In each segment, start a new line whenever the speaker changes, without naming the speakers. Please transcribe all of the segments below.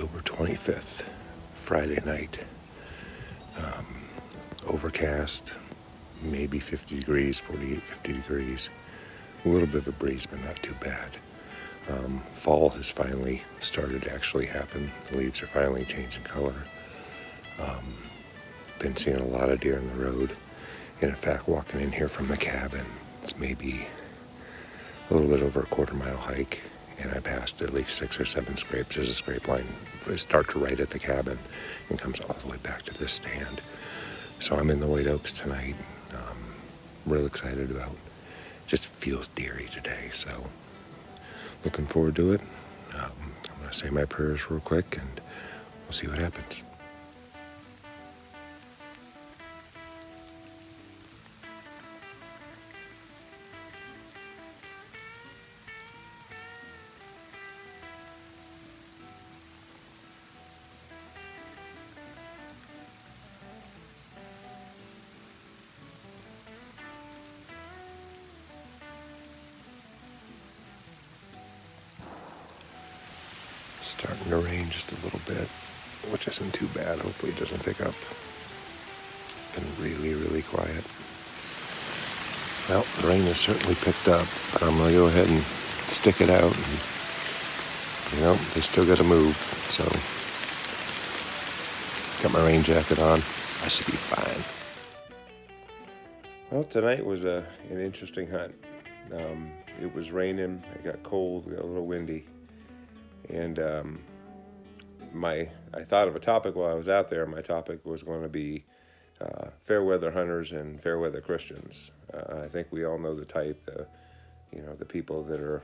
October 25th, Friday night. Overcast, maybe 50 degrees, 48, 50 degrees. A little bit of a breeze, but not too bad. Fall has finally started to actually happen. The leaves are finally changing color. Been seeing a lot of deer on the road. And in fact, walking in here from the cabin, it's maybe a little bit over a quarter-mile hike, and I passed at least 6 or 7 scrapes. There's a scrape line that starts right at the cabin and comes all the way back to this stand. So I'm in the White Oaks tonight. Real excited about it. Just feels deery today, so looking forward to it. I'm going to say my prayers real quick, and we'll see what happens. Starting to rain just a little bit, which isn't too bad. Hopefully it doesn't pick up. Been really, really quiet. Well, the rain has certainly picked up, but I'm going to go ahead and stick it out. And, they still got to move, so got my rain jacket on. I should be fine. Well, tonight was an interesting hunt. It was raining, it got cold, it got a little windy. And I thought of a topic while I was out there. My topic was going to be fair weather hunters and fair weather Christians. I think we all know the type, the people that are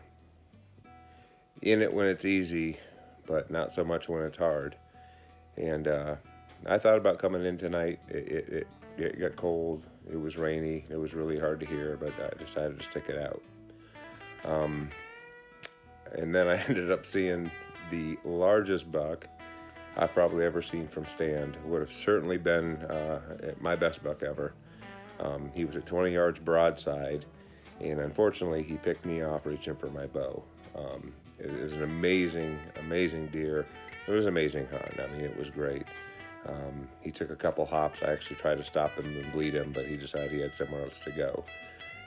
in it when it's easy, but not so much when it's hard. And I thought about coming in tonight. It got cold. It was rainy. It was really hard to hear, but I decided to stick it out. And then I ended up seeing the largest buck I've probably ever seen from stand. Would have certainly been my best buck ever. He was at 20 yards broadside, and unfortunately he picked me off reaching for my bow. It was an amazing, amazing deer. It was an amazing hunt. I mean, it was great. He took a couple hops. I actually tried to stop him and bleed him, but he decided he had somewhere else to go.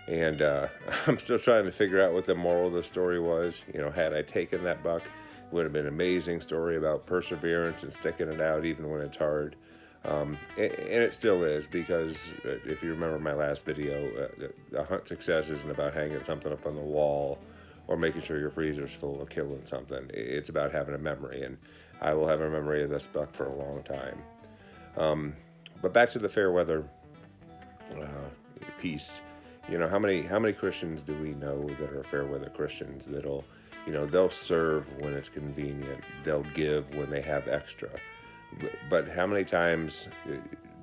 And I'm still trying to figure out what the moral of the story was. Had I taken that buck, it would have been an amazing story about perseverance and sticking it out even when it's hard. And it still is, because if you remember my last video, a hunt success isn't about hanging something up on the wall or making sure your freezer's full or killing something. It's about having a memory, and I will have a memory of this buck for a long time. But back to the fair weather piece. How many Christians do we know that are fair weather Christians that'll, they'll serve when it's convenient, they'll give when they have extra. But how many times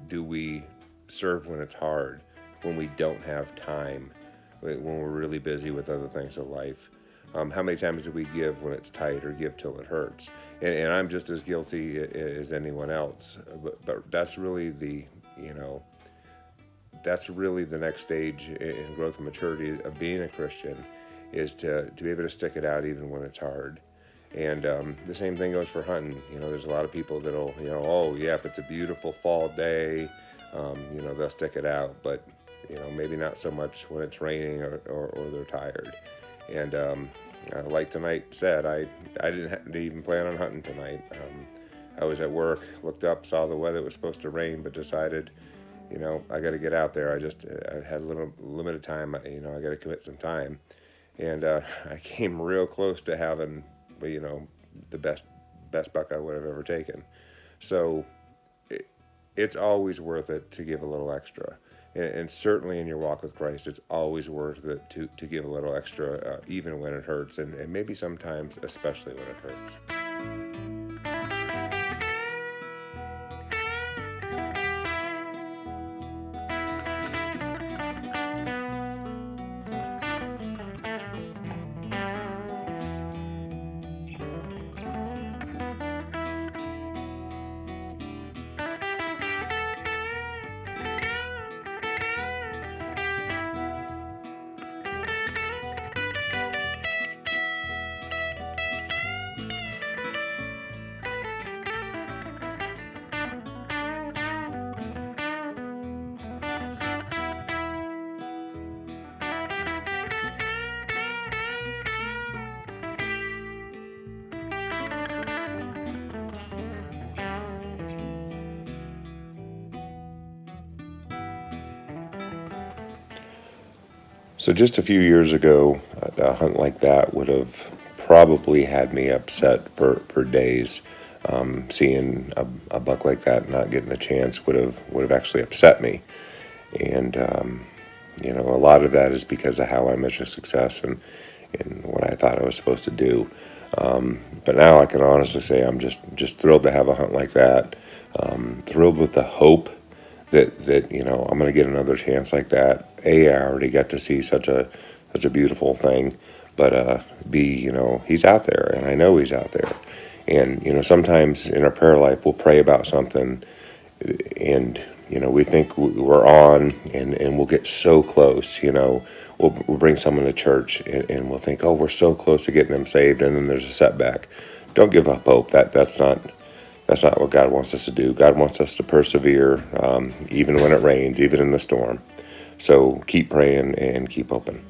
do we serve when it's hard, when we don't have time, when we're really busy with other things in life? How many times do we give when it's tight or give till it hurts? And I'm just as guilty as anyone else. But that's really that's really the next stage in growth and maturity of being a Christian, is to be able to stick it out even when it's hard. And the same thing goes for hunting. There's a lot of people that'll, if it's a beautiful fall day, they'll stick it out, but, maybe not so much when it's raining or they're tired. And like tonight said, I didn't even plan on hunting tonight. I was at work, looked up, saw the weather was supposed to rain, but decided, I got to get out there. I had a little limited time. I got to commit some time. And I came real close to having, the best buck I would have ever taken. So it's always worth it to give a little extra. And certainly in your walk with Christ, it's always worth it to give a little extra, even when it hurts, and maybe sometimes especially when it hurts. So just a few years ago, a hunt like that would have probably had me upset for days. Seeing a buck like that not getting a chance would have actually upset me. And a lot of that is because of how I measure success and what I thought I was supposed to do. But now I can honestly say I'm just thrilled to have a hunt like that. Thrilled with the hope that I'm going to get another chance like that. A, I already got to see such a beautiful thing, but B, he's out there, and I know he's out there. And sometimes in our prayer life we'll pray about something, and we think we're on, and we'll get so close. We'll bring someone to church, and we'll think, oh, we're so close to getting them saved, and then there's a setback. Don't give up hope. That's not what God wants us to do. God wants us to persevere, even when it rains, even in the storm. So keep praying and keep hoping.